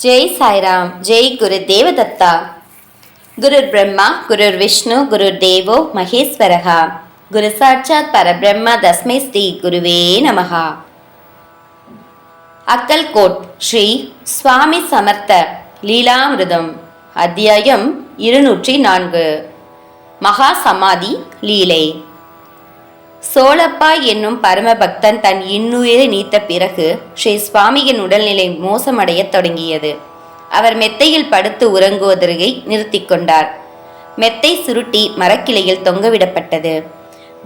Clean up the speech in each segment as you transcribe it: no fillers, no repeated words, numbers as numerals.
ஜெய் சாய்ராம். ஜெய் குரு தேவதத்தா. குருர் பிரம்மா குருர் விஷ்ணு குருர் தேவோ மகேஸ்வரகா. குரு சாட்சாத் பரபிரம்ம தஸ்மை ஸ்ரீ குருவே நமகா. அக்கல்கோட் ஸ்ரீ சுவாமி சமர்த்த லீலாமிருதம். அத்தியாயம் 204. மகா சமாதி லீலை. சோழப்பா என்னும் பரமபக்தன் தன் இன்னுயிரை நீத்த பிறகு ஸ்ரீ சுவாமியின் உடல்நிலை மோசமடையத் தொடங்கியது. அவர் மெத்தையில் படுத்து உறங்குவதை நிறுத்தி கொண்டார். மெத்தை சுருட்டி மரக்கிளையில் தொங்கவிடப்பட்டது.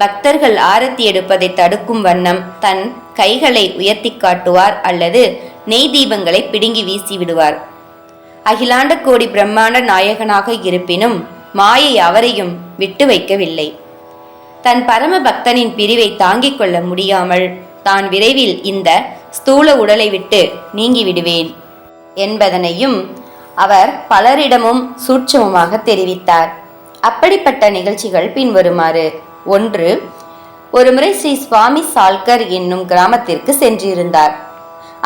பக்தர்கள் ஆரத்தி எடுப்பதை தடுக்கும் வண்ணம் தன் கைகளை உயர்த்தி காட்டுவார் அல்லது நெய் தீபங்களை பிடுங்கி வீசிவிடுவார். அகிலாண்ட கோடி பிரம்மாண்ட நாயகனாக இருப்பினும் மாயை அவரையும் விட்டு வைக்கவில்லை. தன் பரம பக்தனின் பிரிவை தாங்கிக் கொள்ள முடியாமல் தான் விரைவில் இந்த ஸ்தூல உடலை விட்டு நீங்கிவிடுவேன் என்பதனையும் அவர் பலரிடமும் சூட்சமமாக தெரிவித்தார். அப்படிப்பட்ட நிகழ்ச்சிகள் பின்வருமாறு. 1. ஒருமுறை ஸ்ரீ சுவாமி சால்கர் என்னும் கிராமத்திற்கு சென்றிருந்தார்.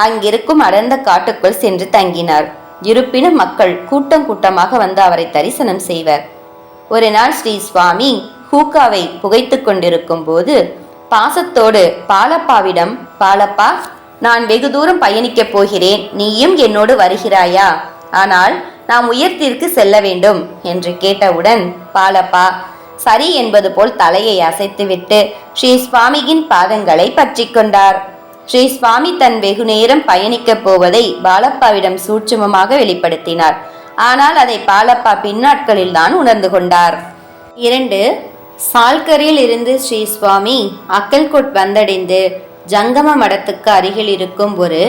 அங்கிருக்கும் அடர்ந்த காட்டுக்குள் சென்று தங்கினார். இருப்பினும் மக்கள் கூட்டம் கூட்டமாக வந்து அவரை தரிசனம் செய்வர். ஒரு நாள் ஸ்ரீ சுவாமி ஹூக்காவை புகைத்து கொண்டிருக்கும் போது பாசத்தோடு பாலப்பாவிடம், பாலப்பா, நான் வெகு தூரம் பயணிக்கப் போகிறேன், நீயும் என்னோடு வருகிறாயா? ஆனால் நாம் உயர்த்திற்கு செல்ல வேண்டும் என்று கேட்டவுடன் பாலப்பா சரி என்பது போல் தலையை அசைத்துவிட்டு ஸ்ரீ சுவாமியின் பாதங்களை பற்றி கொண்டார். ஸ்ரீ சுவாமி தன் வெகு நேரம் பயணிக்கப் போவதை பாலப்பாவிடம் சூட்சுமமாக வெளிப்படுத்தினார். ஆனால் அதை பாலப்பா பின்னாட்களில் தான் உணர்ந்து கொண்டார். 2. சால்கரில் இருந்து ஸ்ரீ சுவாமி அக்கல்கோட் வந்தடைந்து ஜங்கம மடத்துக்கு அருகில் இருக்கும் ஒரு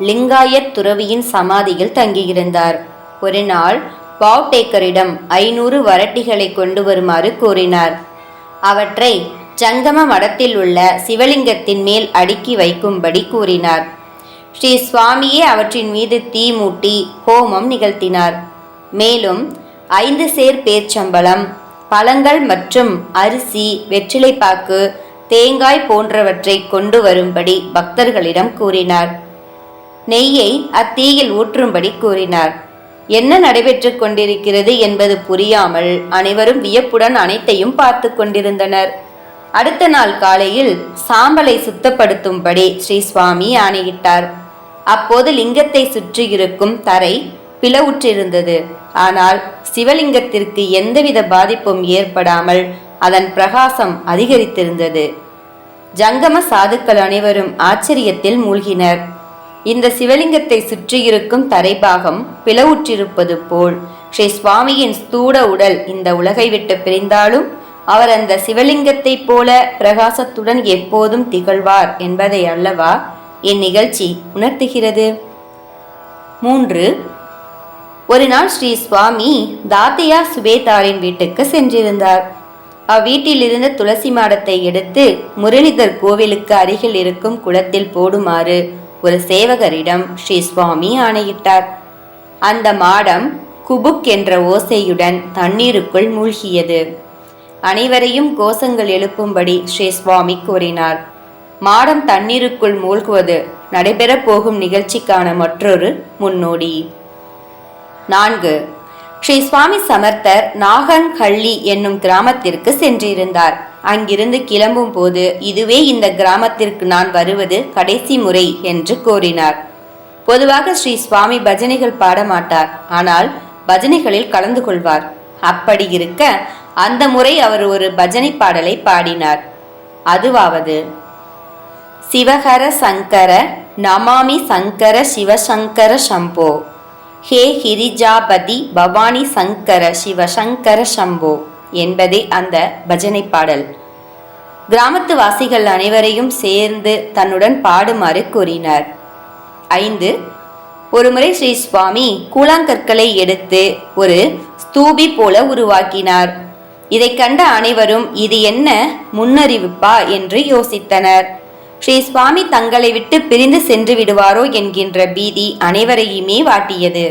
லிங்காயத் துறவியின் சமாதியில் தங்கியிருந்தார். ஒரு நாள் பாவ்டேக்கரிடம் 500 வரட்டிகளை கொண்டு வருமாறு கூறினார். அவற்றை ஜங்கம மடத்தில் உள்ள சிவலிங்கத்தின் மேல் அடுக்கி வைக்கும்படி கூறினார். ஸ்ரீ சுவாமியே அவற்றின் மீது தீ மூட்டி ஹோமம் நிகழ்த்தினார். மேலும் 5 சேர் பேர்ச்சம்பளம், பழங்கள் மற்றும் அரிசி, வெற்றிலைப்பாக்கு, தேங்காய் போன்றவற்றை கொண்டு வரும்படி பக்தர்களிடம் கூறினார். நெய்யை அத்தீயில் ஊற்றும்படி கூறினார். என்ன நடைபெற்று கொண்டிருக்கிறது என்பது புரியாமல் அனைவரும் வியப்புடன் அனைத்தையும் பார்த்து கொண்டிருந்தனர். அடுத்த நாள் காலையில் சாம்பலை சுத்தப்படுத்தும்படி ஸ்ரீ சுவாமி ஆணையிட்டார். அப்போது லிங்கத்தை சுற்றி இருக்கும் தரை பிளவுற்றிருந்தது. ஆனால் சிவலிங்கத்திற்கு எந்தவித பாதிப்பும் ஏற்படாமல் அதன் பிரகாசம் அதிகரித்திருந்தது. ஜங்கம சாதுக்கள் அனைவரும் ஆச்சரியத்தில் மூழ்கினர். இந்த சிவலிங்கத்தை சுற்றியிருக்கும் தரைபாகம் பிளவுற்றிருப்பது போல் ஸ்ரீ சுவாமியின் ஸ்தூல உடல் இந்த உலகை விட்டு பிரிந்தாலும் அவர் அந்த சிவலிங்கத்தை போல பிரகாசத்துடன் எப்போதும் திகழ்வார் என்பதை அல்லவா இந்நிகழ்ச்சி உணர்த்துகிறது. 3. ஒரு நாள் ஸ்ரீ சுவாமி தாத்தையா சுபேதாரின் வீட்டுக்கு சென்றிருந்தார். அவ்வீட்டில் இருந்த துளசி மாடத்தை எடுத்து முரளிதர் கோவிலுக்கு அருகில் இருக்கும் குளத்தில் போடுமாறு ஒரு சேவகரிடம் ஸ்ரீ சுவாமி ஆணையிட்டார். அந்த மாடம் குபுக் என்ற ஓசையுடன் தண்ணீருக்குள் மூழ்கியது. அனைவரையும் கோஷங்கள் எழுப்பும்படி ஸ்ரீ சுவாமி கூறினார். மாடம் தண்ணீருக்குள் மூழ்குவது நடைபெறப் போகும் நிகழ்ச்சிக்கான மற்றொரு முன்னோடி. 4. ஸ்ரீ சுவாமி சமர்த்தர் நாகன்ஹள்ளி என்னும் கிராமத்திற்கு சென்றிருந்தார். அங்கிருந்து கிளம்பும் போது, இதுவே இந்த கிராமத்திற்கு நான் வருவது கடைசி முறை என்று கூறினார். பொதுவாக ஸ்ரீ சுவாமி பஜனைகள் பாட மாட்டார், ஆனால் பஜனைகளில் கலந்து கொள்வார். அப்படி இருக்க அந்த முறை அவர் ஒரு பஜனை பாடலை பாடினார். அதுவாவது: சிவஹர சங்கர நமாமி சங்கர சிவசங்கர சம்போ, ஹே ஹிரிஜாபதி பவானி சங்கர சிவசங்கர சம்போ என்பதே அந்த பஜனை பாடல். கிராமத்து வாசிகள் அனைவரையும் சேர்ந்து தன்னுடன் பாடுமாறு கூறினார். 5. ஒருமுறை ஸ்ரீ சுவாமி கூழாங்கற்களை எடுத்து ஒரு ஸ்தூபி போல உருவாக்கினார். இதை கண்ட அனைவரும் இது என்ன முன்னறிவிப்பா என்று யோசித்தனர். ஸ்ரீ சுவாமி தங்களை விட்டு பிரிந்து சென்று விடுவாரோ என்கின்ற பீதி அனைவரையுமே வாட்டியது.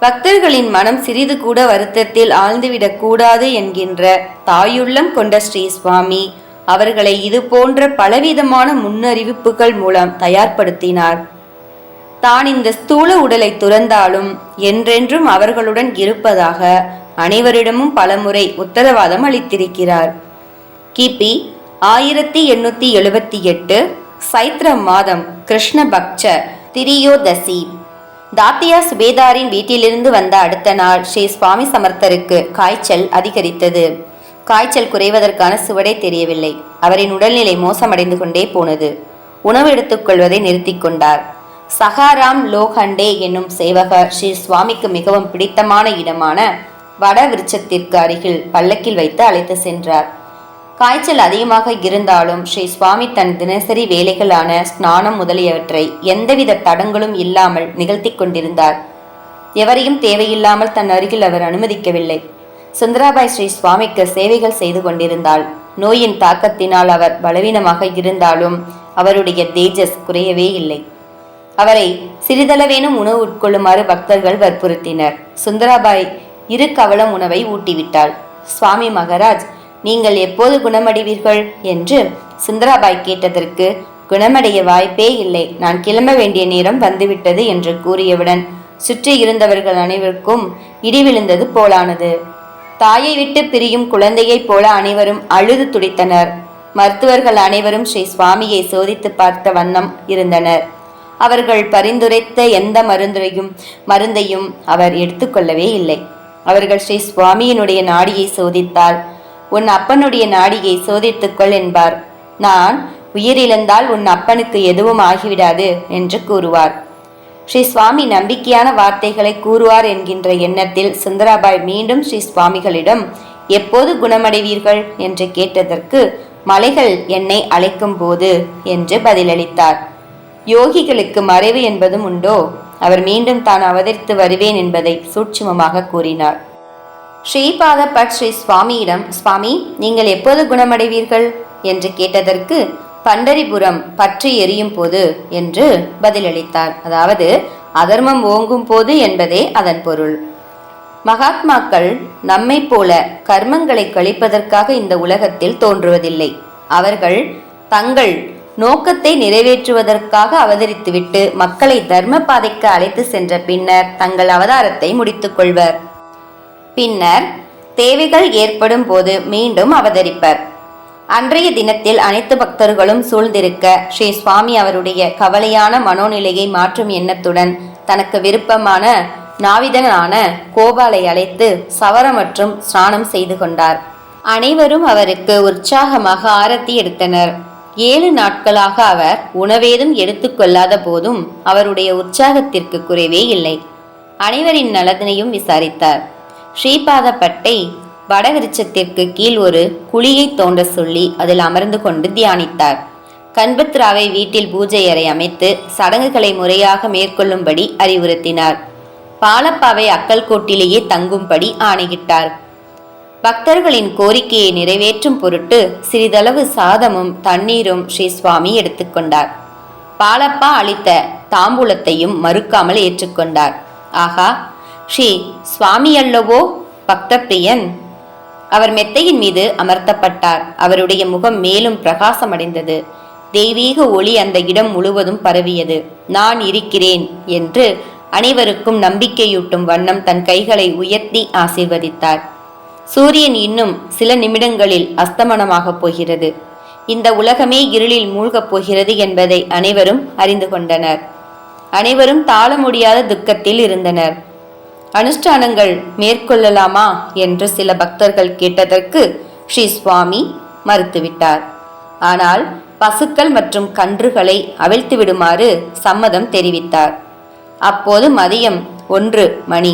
பக்தர்களின் மனம் சிறிது கூட வருத்தத்தில் ஆழ்ந்துவிடக் கூடாது என்கின்ற தாயுள்ளம் கொண்ட ஸ்ரீ சுவாமி அவர்களை இது போன்ற பலவிதமான முன்னறிவிப்புகள் மூலம் தயார்படுத்தினார். தான் இந்த ஸ்தூல உடலை துறந்தாலும் என்றென்றும் அவர்களுடன் இருப்பதாக அனைவரிடமும் பலமுறை உத்தரவாதம் அளித்திருக்கிறார். கிபி 1878 சைத்ர மாதம் கிருஷ்ணபக்ஷ திரியோதசி தாத்தியா சுபேதாரின் வீட்டிலிருந்து வந்த அடுத்த நாள் ஸ்ரீ சுவாமி சமர்த்தருக்கு காய்ச்சல் அதிகரித்தது. காய்ச்சல் குறைவதற்கான சுவடே தெரியவில்லை. அவரின் உடல்நிலை மோசமடைந்து கொண்டே போனது. உணவு எடுத்துக்கொள்வதை நிறுத்தி கொண்டார். சகாராம் லோகண்டே என்னும் சேவகர் ஸ்ரீ சுவாமிக்கு மிகவும் பிடித்தமான இடமான வட விருட்சத்திற்கு அருகில் பல்லக்கில் வைத்து அழைத்து சென்றார். காய்ச்சல் அதிகமாக இருந்தாலும் ஸ்ரீ சுவாமி தன் தினசரி வேலைகளான ஸ்நானம் முதலியவற்றை எந்தவித தடங்களும் இல்லாமல் நிகழ்த்தி கொண்டிருந்தார். எவரையும் தேவையில்லாமல் தன் அருகில் அவர் அனுமதிக்கவில்லை. சுந்தராபாய் ஸ்ரீ சுவாமிக்கு சேவைகள் செய்து கொண்டிருந்தாள். நோயின் தாக்கத்தினால் அவர் பலவீனமாக இருந்தாலும் அவருடைய தேஜஸ் குறையவே இல்லை. அவரை சிறிதளவேனும் உணவு உட்கொள்ளுமாறு பக்தர்கள் வற்புறுத்தினர். சுந்தராபாய் 2 கவளம் உணவை ஊட்டிவிட்டாள். சுவாமி மகாராஜ், நீங்கள் எப்போது குணமடைவீர்கள் என்று சுந்தராபாய் கேட்டதற்கு, குணமடைய வாய்ப்பே இல்லை, நான் கிளம்ப வேண்டிய நேரம் வந்துவிட்டது என்று கூறியவுடன் சுற்றி இருந்தவர்கள் அனைவருக்கும் இடி விழுந்தது போலானது. தாயை விட்டு பிரியும் குழந்தையைப் போல அனைவரும் அழுது துடித்தனர். மருத்துவர்கள் அனைவரும் ஸ்ரீ சுவாமியை சோதித்து பார்த்த வண்ணம் இருந்தனர். அவர்கள் பரிந்துரைத்த எந்த மருந்தையும் அவர் எடுத்துக்கொள்ளவே இல்லை. அவர்கள் ஸ்ரீ சுவாமியினுடைய நாடியை சோதித்தால், உன் அப்பனுடைய நாடியை சோதித்துக்கொள் என்பார். நான் உயிரிழந்தால் உன் அப்பனுக்கு எதுவும் ஆகிவிடாது என்று கூறுவார். ஸ்ரீ சுவாமி நம்பிக்கையான வார்த்தைகளை கூறுவார் என்கின்ற எண்ணத்தில் சுந்தராபாய் மீண்டும் ஸ்ரீ சுவாமிகளிடம் எப்போது குணமடைவீர்கள் என்று கேட்டதற்கு, மலைகள் என்னை அழைக்கும் போது என்று பதிலளித்தார். யோகிகளுக்கு மறைவு என்பதும் உண்டோ? அவர் மீண்டும் தான் அவதரித்து வருவேன் என்பதை சூட்சுமமாக கூறினார். ஸ்ரீபாத பட் ஸ்ரீ சுவாமியிடம், சுவாமி, நீங்கள் எப்போது குணமடைவீர்கள் என்று கேட்டதற்கு, பண்டரிபுரம் பற்றி எரியும் போது என்று பதிலளித்தார். அதாவது அதர்மம் ஓங்கும் போது என்பதே அதன் பொருள். மகாத்மாக்கள் நம்மை போல கர்மங்களை கழிப்பதற்காக இந்த உலகத்தில் தோன்றுவதில்லை. அவர்கள் தங்கள் நோக்கத்தை நிறைவேற்றுவதற்காக அவதரித்துவிட்டு மக்களை தர்ம பாதைக்கு அழைத்து சென்ற பின்னர் தங்கள் அவதாரத்தை முடித்துக் கொள்வர். பின்னர் தேவைகள் ஏற்படும் போது மீண்டும் அவதரிப்பர். அன்றைய தினத்தில் அனைத்து பக்தர்களும் சூழ்ந்திருக்க ஸ்ரீ சுவாமி அவருடைய கவலையான மனோநிலையை மாற்றும் எண்ணத்துடன் தனக்கு விருப்பமான நாவிதனான கோபாலை அழைத்து சவர மற்றும் ஸ்நானம் செய்து கொண்டார். அனைவரும் அவருக்கு உற்சாகமாக ஆரத்தி எடுத்தனர். 7 நாட்களாக அவர் உணவேதும் எடுத்துக்கொள்ளாத போதும் அவருடைய உற்சாகத்திற்கு குறைவே இல்லை. அனைவரின் நலத்தினையும் விசாரித்தார். ஸ்ரீபாத பட்டை வடவிருட்சத்திற்கு கீழ் ஒரு குழியை தோண்ட சொல்லி அதில் அமர்ந்து கொண்டு தியானித்தார். கண்பத்ராவை வீட்டில் பூஜை அறை அமைத்து சடங்குகளை முறையாக மேற்கொள்ளும்படி அறிவுறுத்தினார். பாலப்பாவை அக்கல்கோட்டிலேயே தங்கும்படி ஆணையிட்டார். பக்தர்களின் கோரிக்கையை நிறைவேற்றும் பொருட்டு சிறிதளவு சாதமும் தண்ணீரும் ஸ்ரீ சுவாமி எடுத்துக்கொண்டார். பாலப்பா அளித்த தாம்பூலத்தையும் மறுக்காமல் ஏற்றுக்கொண்டார். ஆகா, ஸ்ரீ சுவாமி அல்லவோ பக்தப்பிரியன்! அவர் மெத்தையின் மீது அமர்த்தப்பட்டார். அவருடைய முகம் மேலும் பிரகாசமடைந்தது. தெய்வீக ஒளி அந்த இடம் முழுவதும் பரவியது. நான் இருக்கிறேன் என்று அனைவருக்கும் நம்பிக்கையூட்டும் வண்ணம் தன் கைகளை உயர்த்தி ஆசீர்வதித்தார். சூரியன் இன்னும் சில நிமிடங்களில் அஸ்தமனமாக போகிறது. இந்த உலகமே இருளில் மூழ்கப் போகிறது என்பதை அனைவரும் அறிந்து கொண்டனர். அனைவரும் தாழ முடியாத துக்கத்தில் இருந்தனர். அனுஷ்டானங்கள் மேற்கொள்ளலாமா என்று சில பக்தர்கள் கேட்டதற்கு ஸ்ரீ சுவாமி மறுத்துவிட்டார். ஆனால் பசுக்கள் மற்றும் கன்றுகளை அவிழ்த்து விடுமாறு சம்மதம் தெரிவித்தார். அப்போது மதியம் 1 மணி.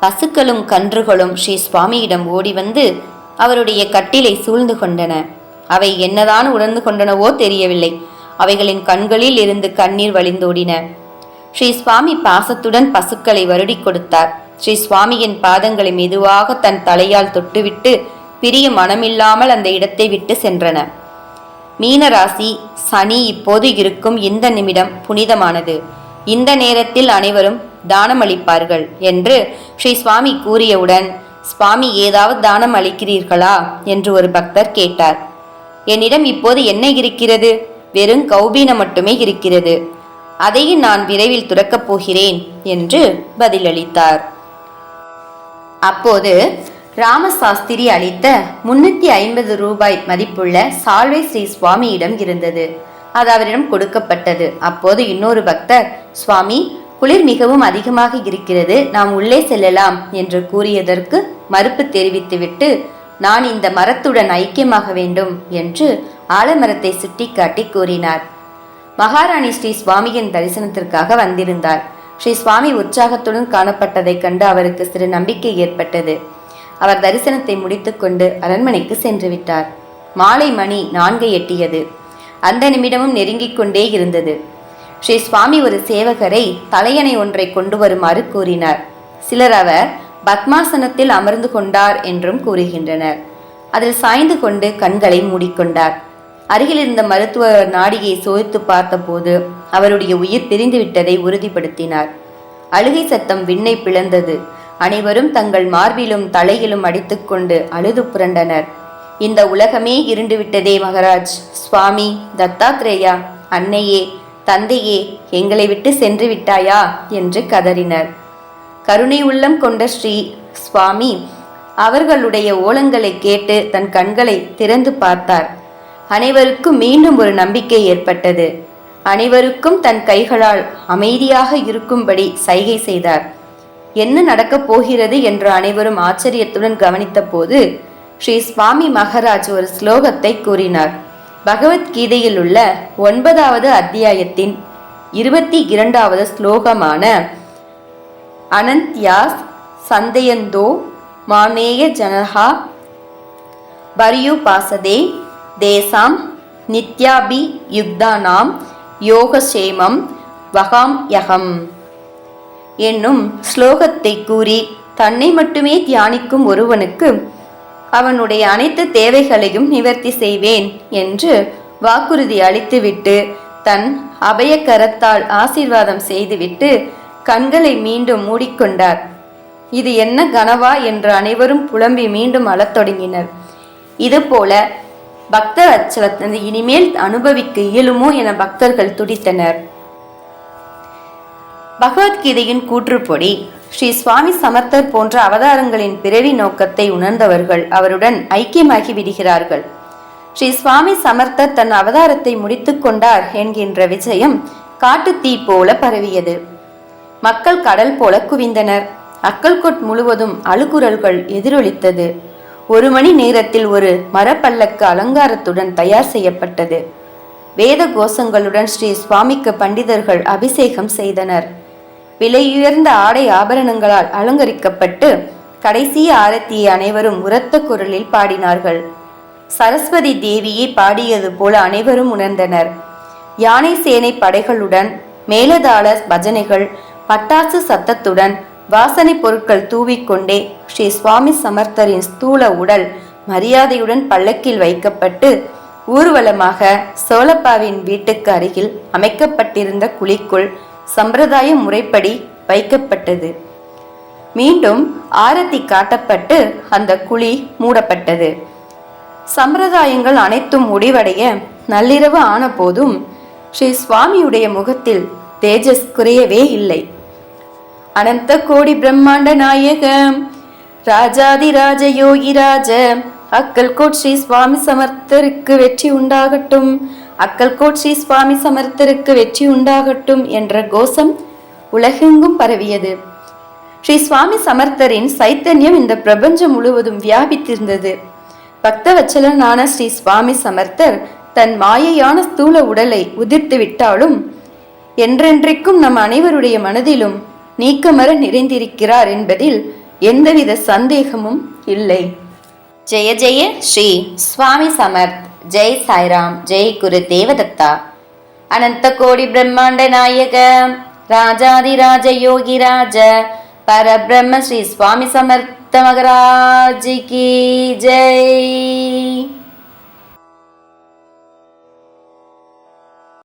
பசுக்களும் கன்றுகளும் ஸ்ரீ சுவாமியிடம் ஓடி வந்து அவருடைய கட்டிலை சூழ்ந்து கொண்டன. அவை என்னதான் உணர்ந்து கொண்டனவோ தெரியவில்லை. அவைகளின் கண்களில் இருந்து கண்ணீர் வழிந்தோடின. ஸ்ரீ சுவாமி பாசத்துடன் பசுக்களை வருடி கொடுத்தார். ஸ்ரீ சுவாமியின் பாதங்களை மெதுவாக தன் தலையால் தொட்டுவிட்டு பிரிய மனமில்லாமல் அந்த இடத்தை விட்டு சென்றன. மீனராசி சனி இப்போது இருக்கும் இந்த நிமிடம் புனிதமானது. இந்த நேரத்தில் அனைவரும் தானம் அளிப்பார்கள் என்று ஸ்ரீ சுவாமி கூறியவுடன், சுவாமி, ஏதாவது தானம் அளிக்கிறீர்களா என்று ஒரு பக்தர் கேட்டார். என்னிடம் இப்போது என்ன இருக்கிறது? வெறும் கௌபீனம் மட்டுமே இருக்கிறது. அதையும் நான் விரைவில் துறக்கப் போகிறேன் என்று பதிலளித்தார். அப்போது ராமசாஸ்திரி அளித்த 350 ரூபாய் மதிப்புள்ள சால்வை ஸ்ரீ சுவாமியிடம் இருந்தது. அது அவரிடம் கொடுக்கப்பட்டது. அப்போது இன்னொரு பக்தர், சுவாமி, குளிர் மிகவும் அதிகமாக இருக்கிறது, நாம் உள்ளே செல்லலாம் என்று கூறியதற்கு மறுப்பு தெரிவித்துவிட்டு, நான் இந்த மரத்துடன் ஐக்கியமாக வேண்டும் என்று ஆலமரத்தை சுட்டிக்காட்டி கூறினார். மகாராணி ஸ்ரீ சுவாமியின் தரிசனத்திற்காக வந்திருந்தார். ஸ்ரீ சுவாமி உற்சாகத்துடன் காணப்பட்டதைக் கண்டு அவருக்கு சிறு நம்பிக்கை ஏற்பட்டது. அவர் தரிசனத்தை முடித்துக்கொண்டு அரண்மனைக்கு சென்று விட்டார். மாலை மணி 4 எட்டியது. அந்த நிமிடமும் நெருங்கிக் கொண்டே இருந்தது. ஸ்ரீ சுவாமி ஒரு சேவகரை தலையணை ஒன்றை கொண்டு வருமாறு கூறினார். சிலர் அவர் பத்மாசனத்தில் அமர்ந்து கொண்டார் என்றும் கூறுகின்றனர். அதில் சாய்ந்து கொண்டு கண்களை மூடிக்கொண்டார். அருகில் இருந்த மருத்துவர் நாடியை சோதித்து பார்த்தபோது அவருடைய உயிர் பிரிந்து விட்டதை உறுதிப்படுத்தினார். அழுகை சத்தம் விண்ணை பிளந்தது. அனைவரும் தங்கள் மார்பிலும் தலையிலும் அடித்துக்கொண்டு அழுது புரண்டனர். இந்த உலகமே இருண்டு விட்டதே மகாராஜ், சுவாமி தத்தாத்ரேயா, அன்னையே, தந்தையே, எங்களை விட்டு சென்று விட்டாயா என்று கதறினர். கருணை உள்ளம் கொண்ட ஸ்ரீ சுவாமி அவர்களுடைய ஓலங்களை கேட்டு தன் கண்களை திறந்து பார்த்தார். அனைவருக்கும் மீண்டும் ஒரு நம்பிக்கை ஏற்பட்டது. அனைவருக்கும் தன் கைகளால் அமைதியாக இருக்கும்படி சைகை செய்தார். என்ன நடக்கப் போகிறது என்று அனைவரும் ஆச்சரியத்துடன் கவனித்த போது ஸ்ரீ சுவாமி மகாராஜ் ஒரு ஸ்லோகத்தை கூறினார். பகவத்கீதையில் உள்ள 9வது அத்தியாயத்தின் 22வது ஸ்லோகமான அனந்த்யாஸ் சந்தயந்தோ மானேய ஜனஹா பர்யுபாசதே தேசாம் நித்யாபி யுக்தானாம் யோகசேமம் வகாம் யகம் என்னும் ஸ்லோகத்தை கூறி தன்னை மட்டுமே தியானிக்கும் ஒருவனுக்கு அவனுடைய அனைத்து தேவைகளையும் நிவர்த்தி செய்வேன் என்று வாக்குறுதி அளித்துவிட்டு தன் அபயக்கரத்தால் ஆசீர்வாதம் செய்துவிட்டு கண்களை மீண்டும் மூடிக்கொண்டார். இது என்ன கனவா என்று அனைவரும் புலம்பி மீண்டும் அழத் தொடங்கினர். இதுபோல பக்த வத்சலத்தை இனிமேல் அனுபவிக்க இயலுமோ என பக்தர்கள் துடித்தனர். பகவத்கீதையின் கூற்றுப்பொடி ஸ்ரீ சுவாமி சமர்த்தர் போன்ற அவதாரங்களின் பிறவி நோக்கத்தை உணர்ந்தவர்கள் அவருடன் ஐக்கியமாகி விடுகிறார்கள். ஸ்ரீ சுவாமி சமர்த்தர் தன் அவதாரத்தை முடித்து கொண்டார் என்கின்ற விஜயம் காட்டு தீ போல பரவியது. மக்கள் கடல் போல குவிந்தனர். அக்கல்கோட் முழுவதும் அழுகுரல்கள் எதிரொலித்தது. 1 மணி நேரத்தில் ஒரு மரப்பல்லக்கு அலங்காரத்துடன் தயார் செய்யப்பட்டது. வேத கோஷங்களுடன் ஸ்ரீ சுவாமிக்கு பண்டிதர்கள் அபிஷேகம் செய்தனர். விலையுயர்ந்த ஆடை ஆபரணங்களால் அலங்கரிக்கப்பட்டு கடைசி ஆரத்தியை அனைவரும் உரத்த குரலில் பாடினார்கள். சரஸ்வதி தேவியை பாடியது போல அனைவரும் உணர்ந்தனர். யானை சேனை படைகளுடன் மேலதாள பஜனைகள், பட்டாசு சத்தத்துடன் வாசனை பொருட்கள் தூவிக்கொண்டே ஸ்ரீ சுவாமி சமர்த்தரின் ஸ்தூல உடல் மரியாதையுடன் பல்லக்கில் வைக்கப்பட்டு ஊர்வலமாக சோழப்பாவின் வீட்டுக்கு அருகில் அமைக்கப்பட்டிருந்த குழிக்குள் சம்பிரதாய முறைப்படி வைக்கப்பட்டது. மீண்டும் ஆரத்தி காட்டப்பட்டு அந்த குழி மூடப்பட்டது. சம்பிரதாயங்கள் அனைத்தும் முடிவடைய நள்ளிரவு ஆன போதும் ஸ்ரீ சுவாமியுடைய முகத்தில் தேஜஸ் குறையவே இல்லை. அனந்த கோடி பிரம்மாண்ட நாயக ராஜாதிராஜ யோகிராஜ அக்கல்கோட் ஸ்ரீ சுவாமி சமர்த்தருக்கு வெற்றி உண்டாகட்டும், அக்கல்கோட் ஸ்ரீ சுவாமி சமர்த்தருக்கு வெற்றி உண்டாகட்டும் என்ற கோஷம் உலகெங்கும் பரவியது. ஸ்ரீ சுவாமி சமர்த்தரின் சைத்தன்யம் இந்த பிரபஞ்சம் முழுவதும் வியாபித்திருந்தது. பக்தவச்சலனான ஸ்ரீ சுவாமி சமர்த்தர் தன் மாயையான ஸ்தூல உடலை உதிர்த்து விட்டாலும் என்றென்றைக்கும் நம் அனைவருடைய மனதிலும் நீக்கமர நிறைந்திருக்கிறார் என்பதில் எந்தவித சந்தேகமும் இல்லை. ஜெய ஜெய ஸ்ரீ சுவாமி சமர்த். ஜெய் சாய்ராம். ஜெய் குரு தேவதத்தா. அனந்த கோடி பிரம்மாண்ட நாயக ராஜாதிராஜ யோகிராஜ பரபிரம்ம ஸ்ரீ சுவாமி சமர்த்த மகராஜ் கி ஜெய்.